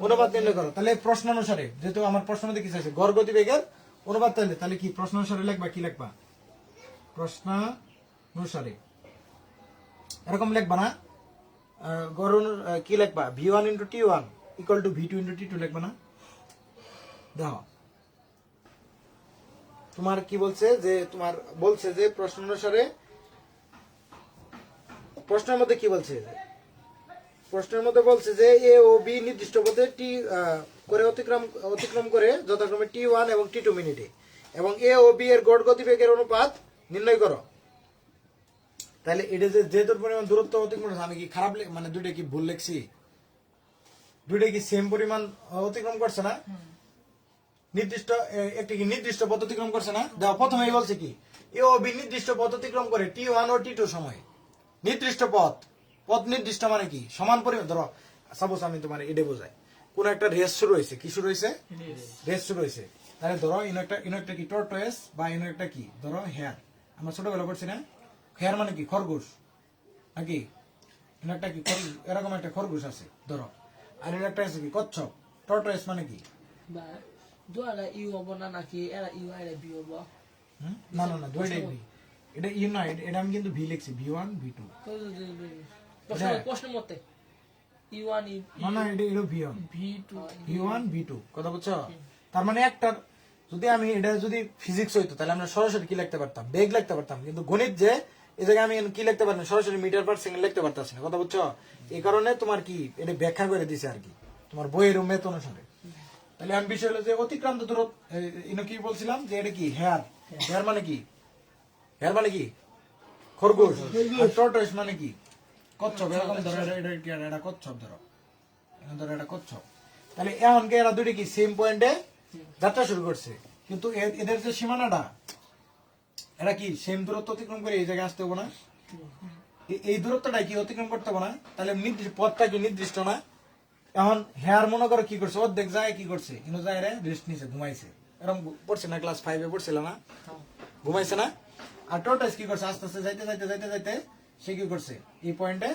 অনুপাত নির্ণয় করো। তাহলে প্রশ্ন অনুসারে, যেহেতু আমার প্রশ্ন মধ্যে কি চাইছে গড় গতিবেগের অনুপাত, তাহলে কি প্রশ্ন অনুসারে লিখবা? কি লিখবা? প্রশ্ন অনুসারে এরকম লিখবা না? গড় কি লিখবা? v1 into t1 equal to v2 into t2 লিখবা না? দেখো তোমার কি বলছে যে প্রশ্ন অনুসারে, প্রশ্নের মধ্যে কি বলছে? প্রশ্নের মধ্যে বলছে যে এ ও বি নির্দিষ্ট পথে টি করে অতিক্রম করে যথাক্রমে t1 এবং t2 মিনিটে, এবং এ ও বি এর গড় গতিবেগের অনুপাত নির্ণয় করো। তাহলে এটা যে তোর পরিমাণ দূরত্ব অতিক্রম করছে, আমি কি খারাপ মানে দুইটা কি ভুল লিখছি? দুইটা কি সেম পরিমাণ অতিক্রম করছে না? একটি কি নির্দিষ্ট পথ অতিক্রম করছে না? দেখো প্রথমেই বলছে কি এ ও বি নির্দিষ্ট পথ অতিক্রম করে t1 ও t2 সময়। নির্দিষ্ট পথ নির্দিষ্ট মানে কি সমান পরিমাণ। ধরো সাপোজ আমি তোমার এটা বোঝাই, কোন একটা রেস শুরু হয়েছে, কি শুরু হয়েছে? রেস শুরু হয়েছে। তাহলে ধরো ইনো একটা কি টর্টয়েস, বা ইনো একটা কি ধরো হেয়ার। আমরা ছোটবেলা করছি না, হেয়ার মানে কি খরগোশ নাকি? ইনো একটা কি এরকম একটা খরগোশ আছে ধরো, আর ইনো একটা আছে কি কচ্ছপ। টর্টয়েস মানে কি? বা দুয়ারা ইউ হবো না নাকি এরা ইউ এরা বি হবো? না দুইটাই ভি। এটা ইউ না, এটা আমি কিন্তু ভি লিখছি, v1 v2। প্রশ্ন মতে ইউ1 না এটা v1 v1 v2। কথা বুঝছো? তার মানে একটা যদি আমি এটা যদি ফিজিক্স হইতো তাহলে আমরা সরাসরি কি লিখতে পারতাম? বেগ লিখতে পারতাম। কিন্তু গণিত যে এই জায়গায় আমি কি লিখতে পারতাম? সরাসরি মিটার পার সেকেন্ড লিখতে পারতাম না। কথা বুঝছো? এই কারণে তোমার কি এটা ব্যাখ্যা করে দিছে আর কি তোমার বইয়ের মেত অনুসারে। তাহলে আমি বিষয় হলো যে অতিক্রান্ত দূরত্ব, কি বলছিলাম যে এটা কি হেয়ার। হেয়ার মানে কি? হেয়ার মানে কি খরগোশ। আর টর্টয়েস মানে কি কচ্ছপ। এরকম ধরো এটা কচ্ছপ, ধরো এটা কচ্ছপ। তাহলে এমনকি এরা দুটি কি সেম পয়েন্টে যাত্রা শুরু করছে, কিন্তু এদের যে সীমানাটা এরা কি সেম দূরত্ব অতিক্রম করে এই জায়গায় আসতে হবে না? এই দূরত্বটা কি অতিক্রম করতে হবে না? তাহলে পথটা কি নির্দিষ্ট না? এখন হেয়ার মনে করো কি করছে, অর্ধেক যায় কি করছে ইনো যায় রেস্ট নিছে, ঘুমাইছে। এরকম পড়ছে না? ক্লাস 5 এ পড়ছিল না? ঘুমাইছে না? আর টর্টয়েস কি করছে? আস্তে আস্তে যাইতে সে কি করছে এই পয়েন্টে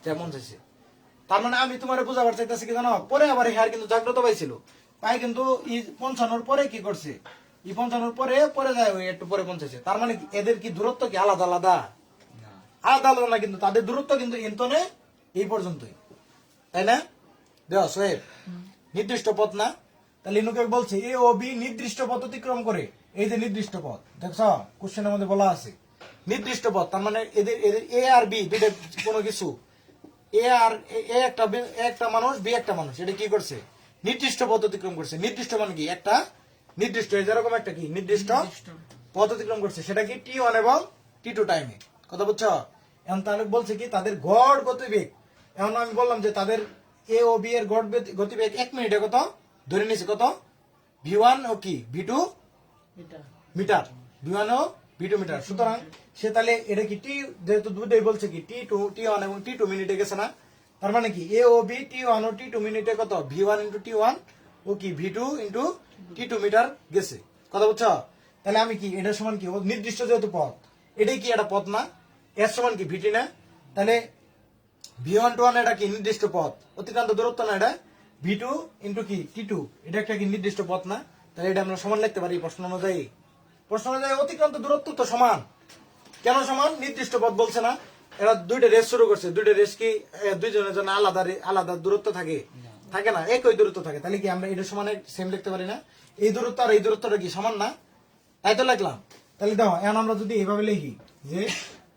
যেমন চাইছে। তার মানে আমি তোমার বোঝাবার চাইতেছি কি জানো, পরে আবার হেয়ার কিন্তু জাগ্রত পাইছিল, পাই কিন্তু ই পৌঁছানোর পরে কি করছে, ই পৌঁছানোর পরে যায় ওই একটু পরে পৌঁছেছে। তার মানে এদের কি দূরত্ব কি আলাদা আলাদা না? কিন্তু তাদের দূরত্ব কিন্তু ইন্তনে এই পর্যন্তই, তাই না? দেখ সোহেব, নির্দিষ্ট পথ না? তাহলে ইনুকে বলছে এ ও বি নির্দিষ্ট পথ অতিক্রম করে। এই যে নির্দিষ্ট পথ দেখছ কোশ্চেনের মধ্যে বলা আছে নির্দিষ্ট পথ। তার মানে এদের এ আর বি দুইটা কোনো কিছু, একটা মানুষ বি একটা মানুষ, এটা কি করছে নির্দিষ্ট পথ অতিক্রম করছে। নির্দিষ্ট মানে কি একটা নির্দিষ্ট, যেরকম একটা কি নির্দিষ্ট পথ অতিক্রম করছে সেটা কি T1 এবং T2 টাইমে। কথা বুঝছো? এখন তাহলে বলছে কি তাদের গড় গতিবেগ, এখন আমি বললাম যে তাদের এ ও বি এর গড় গতিবেগ 1 মিনিটে কত ধরে নিয়েছে, কত v1 ও কি v2 এটা মিটার, v1 ও v2 মিটার। সুতরাং সে তাহলে এটা কি টি, যেহেতু দুটোই বলছে কি T1 এবং T2 মিনিটে গেছে না, তার মানে কি এ ও বি T1 ও T2 মিনিটে কত v1 ইন্টু T1 ও কি v2 ইন্টু T2 মিটার গেছে। কথা বুঝছো? তাহলে আমি কি এটার সমান কি ও নির্দিষ্ট যেহেতু পথ, এটাই কি একটা পথ না, এর সমান কি ভিটি না, তাহলে v1 to 1 এটা কি নির্দিষ্ট পথ, অতিক্রান্ত দূরত্ব না, এটা v2 ইন্টু কি T2 এটা একটা কি নির্দিষ্ট পথ না, তাহলে এটা আমরা সমান লিখতে পারি প্রশ্ন অনুযায়ী। প্রশ্ন অনুযায়ী অতিক্রান্ত দূরত্ব তো সমান, কেন সমান, নির্দিষ্ট পথ বলছে না, এরা দুইটা রেস শুরু করছে, দুইটা রেস কি দুইজনের জন্য আলাদা আলাদা দূরত্ব থাকে, থাকে না, একই দূরত্ব থাকে, তাহলে কি আমরা এটা সমান সেম লিখতে পারি না, এই দূরত্ব আর এই দূরত্বটা কি সমান না, তাই তো লিখলাম। তাহলে দেখো এখন আমরা যদি এইভাবে লিখি যে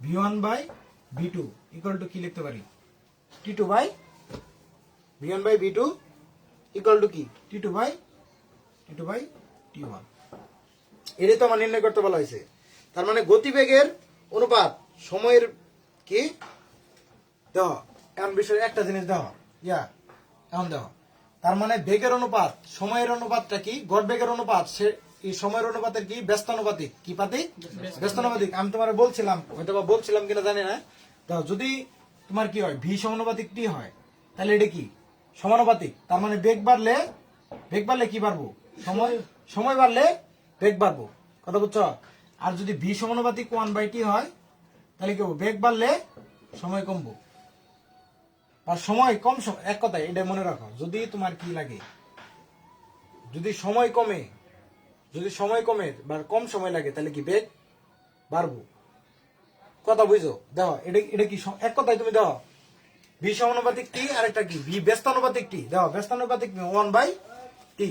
v1 by v2 equal to কি লিখতে পারি, T2 by v1 by v2 equal to কি T2 বাই T1। এটাই তো আমার নির্ণয় করতে বলা হয়েছে। তার মানে গতিবেগের অনুপাত সময়ের কি দেখো, এখন বিষয় একটা জিনিস দেখো এখন দেখো, তার মানে বেগের অনুপাত সময়ের অনুপাতটা কি, গড় বেগের অনুপাত সে এই সময়ের অনুপাতের কি ব্যস্তানুপাতিক, কি পাতিক, ব্যস্তানুপাতিক। আমি তোমার বলছিলাম, হয়তো বা বলছিলাম কিনা জানি না, দেখো যদি তোমার কি হয় ভি সমানুপাতিক টি হয় তাহলে এটা কি সমানুপাতিক, তার মানে বেগ বাড়লে কি বাড়বো, সময় বাড়লে বেগ বাড়বো। কথা বুঝছো? আর যদি ভি সমানুপাতিক 1/t হয় তাহলে কি হবো, বেগ বাড়লে সময় কমবো, আর সময় কম, এক কথায় এটা মনে রাখো, যদি তোমার কি লাগে, যদি সময় কমে বা কম সময় লাগে তাহলে কি বেগ বাড়বো। কথা বুঝছো? দেখো এটা কি এক কথায় তুমি দেখো ভি সমানুপাতিক টি আর একটা কি ভি ব্যস্তানুপাতিক টি, দেখো ব্যস্তানুপাতিক 1/t,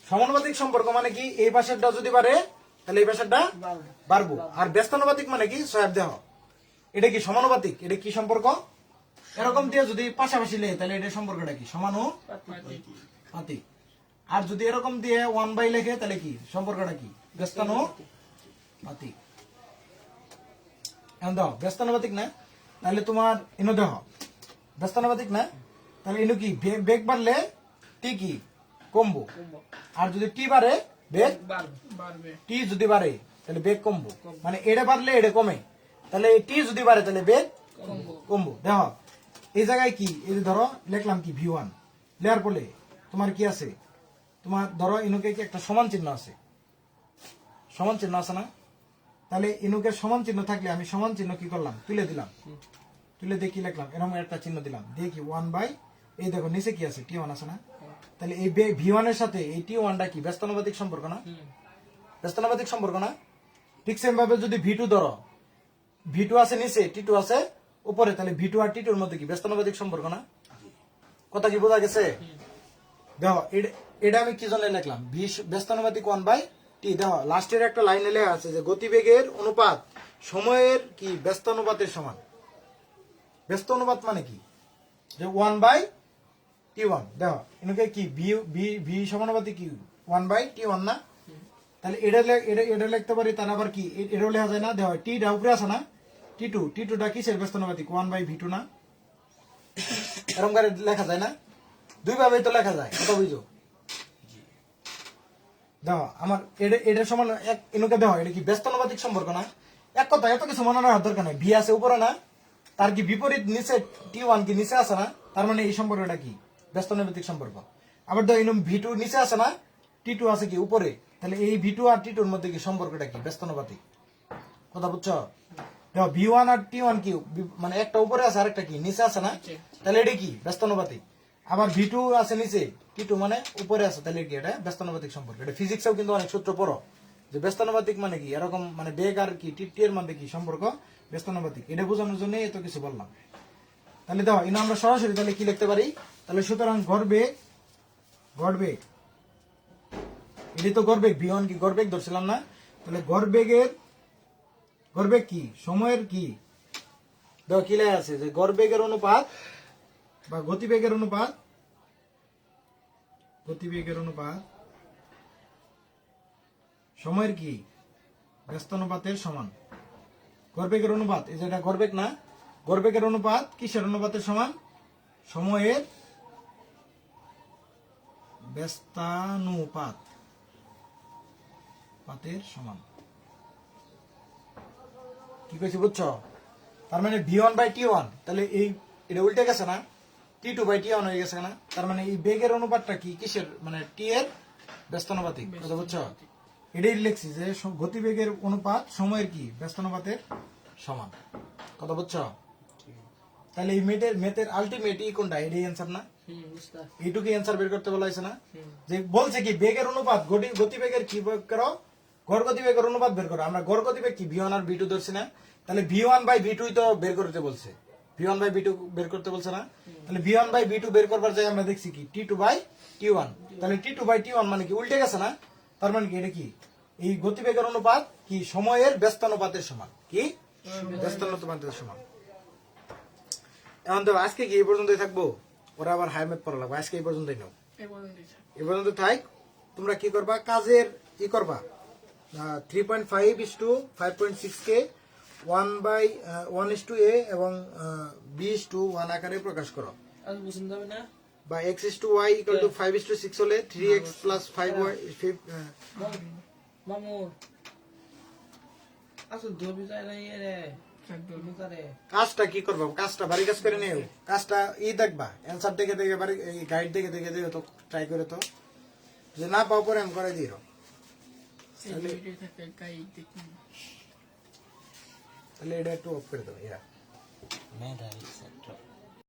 সমানুপাতিক সম্পর্ক মানে কি এই পাশেরটা যদি বাড়ে তাহলে এই পাশেরটা বাড়বো, আর ব্যস্তানুপাতিক মানে কি সহায়ক। দেখো এটা কি সমানুপাতিক, এটা কি সম্পর্ক, এরকম দিয়ে যদি পাশাপাশি লে তাহলে এটা সম্পর্কটা কি সমানুপাতিক, আর যদি এরকম দিয়ে 1 লেখে তাহলে কি সম্পর্কটা কি ব্যস্তানুপাতিক। এখন দেখো ব্যস্তানুপাতিক না, তাহলে তোমার ইনো দেখো ব্যস্তানুপাতিক না, তাহলে ইনো কি বেগ বাড়লে টি কি কমবো, আর যদি টি বাড়ে বেগ বাড়বে, টি যদি বাড়ে তাহলে বেগ কমবো, মানে এটা বাড়লে এটা কমে, তাহলে টি যদি বাড়ে তাহলে বেগ কমবো। দেখো এই জায়গায় কি, এই যে ধরো লিখলাম কি v1 লেয়ার পরে তোমার কি আছে, তোমার ধরো ইনুকে কি একটা সমান চিহ্ন আছে, সমান চিহ্ন আছে না, তাহলে ইনুকে সমান চিহ্ন থাকলে আমি সমান চিহ্ন কি করলাম তুলে দিলাম, তুলে দিয়ে কি লিখলাম এরকম একটা চিহ্ন দিলাম, দিয়ে কি 1 এই দেখো নিচে কি আছে T1 আছে না, তাহলে এই v1 এর সাথে এই T1টা কি ব্যস্তানুপাতিক সম্পর্ক না, ব্যস্তানুপাতিক সম্পর্ক না। ঠিক সেম ভাবে যদি v2 ধরো, v2 আছে নিচে T2 আছে উপরে, তাহলে v2 আর T2 এর মধ্যে কি ব্যস্তানুপাতিক সম্পর্ক না, কথা কি বোঝা গেছে? দেখো এটা আমি কি জন্য লিখলাম, ভি ব্যস্তানুপাতিক 1/t। দেখো লাস্টের একটা লাইনে লেখা আছে যে গতিবেগের অনুপাত সময়ের কি ব্যস্তানুপাতের সমান। ব্যস্ত অনুপাত মানে কি, যে 1/t1। দেখো এটাকে কি ভি সমানুপাতিক কি 1/t1 না, তাহলে এটা লিখতে পারি, তার আবার কি এটাও লেখা যায় না, দেখো টি ডা উপরে আছে না, T2টা কিসের ব্যস্তানুপাতিক 1/v2 না, এরকম করে লেখা যায় না, দুই ভাবে তো লেখা যায়, কত বুঝো? দেখো আমার এটার সমান এনুকে দেখো এটা কি ব্যস্তানুপাতিক সম্পর্ক না, এক কথা এত কিছু মনে রাখার দরকার নাই, ভি আছে উপরে না, তার কি বিপরীত নিচে T1 কি নিচে আছে না, তার মানে এই সম্পর্কটা কি ব্যস্তানুপাতিক সম্পর্ক। আবার দেখো ইনু v2 নিচে আছে না, T2 আছে কি উপরে, তাহলে এই v2 আর T2 এর মধ্যে কি সম্পর্কটা কি ব্যস্তানুপাতিক। কথা বুঝছো? দেখো v1 আর T1 কি মানে একটা উপরে আছে আর একটা কি নিচে আছে না, তাহলে এটা কি ব্যস্তানুপাতিক। আবার v2 আছে নিচে, T2 মানে উপরে আছে, তাহলে কি এটা ব্যস্তানুপাতিক সম্পর্ক। এটা ফিজিক্সেও কিন্তু অনেক সূত্র পড়ো যে ব্যস্তানুপাতিক মানে কি এরকম, মানে বেগ আর কি টি এর মধ্যে কি সম্পর্ক ব্যস্তানুপাতিক, এটা বোঝানোর জন্য এত কিছু বললাম। তাহলে দেখো ইনো আমরা সরাসরি তাহলে কি লিখতে পারি, তাহলে সুতরাং গড়বেগ এটি তো গড়বেগ v1 কি গড়বেগ ধরছিলাম না, তাহলে গড়বেগ কি সময়ের কি, দেখো কি লেখা আছে যে গড়বেগের অনুপাত বা গতিবেগের অনুপাত সময়ের কি ব্যস্ত অনুপাতের সমান। গড়বেগের অনুপাত, এই যেটা গড়বেগ না, গড়বেগের অনুপাত কিসের অনুপাতের সমান? সময়ের ব্যস্তানুপাত পাতের সমান। কি কইছি বুঝছো? তার মানে v1 বাই t1, তাহলে এটা উল্টে গেছে না, t2 বাই t1 হয়ে গেছে না? তার মানে এই বেগের অনুপাতটা কি কিসের, মানে t এর ব্যস্তানুপাতিক। কথা বুঝছো? এটাই লিখছি যে গতিবেগের অনুপাত সময়ের কি ব্যস্তানুপাতের সমান। কথা বুঝছো? তাহলে এই মেথের আলটিমেট কোনটা? এটাই অ্যান্সার না? বুঝতে এইটুকু অ্যান্সার বের করতে বলা হয়েছে না? যে বলছে কি বেগের অনুপাত গতিবেগের কি বের করো, গড় গতিবেগের অনুপাত বের করো। আমরা গড় গতিবেগ কি v1 আর v2 ধরছি না? তাহলে v1 বাই v2 তো বের করতে বলছে, v1 বাই v2 বের করতে বলছে না? তাহলে v1 বাই v2 বের করবার জায়গায় আমরা দেখছি কি t2 বাই t1। তাহলে t2 বাই t1 মানে কি উল্টে গেছে না? তার মানে কি এটা কি এই গতিবেগের অনুপাত কি সময়ের ব্যস্তানুপাতের সমান। কি ব্যস্তানুপাতের সমান। এখন তো আজকে কি এই পর্যন্তই থাকবো, ওরা আবার হাই ম্যাথ পড়া লাগবে। আজকে এই পর্যন্তই নাও, এই পর্যন্ত থাক। তোমরা কি করবা, কাজের ই করবা 3.5:5.6 কে 1:1:a এবং b:1 আকারে প্রকাশ করো। আর বুঝুন যাবে না বা x:y = 5:6 হলে 3x + 5y মামুর আসল ধরবি যায় না রে মুতারে কাজটা কি করবো, কাজটা বাড়ি কাজ করে নিও। কাজটা দেখবা, অ্যান্সার দেখে দেখে বাড়ি গাইড দেখে দেখে দিও তো, ট্রাই করে তো, যে না পাও পরে আমি করে দিও। তাহলে এটা একটু অফ করে দেবো। মেধাবী ছাত্র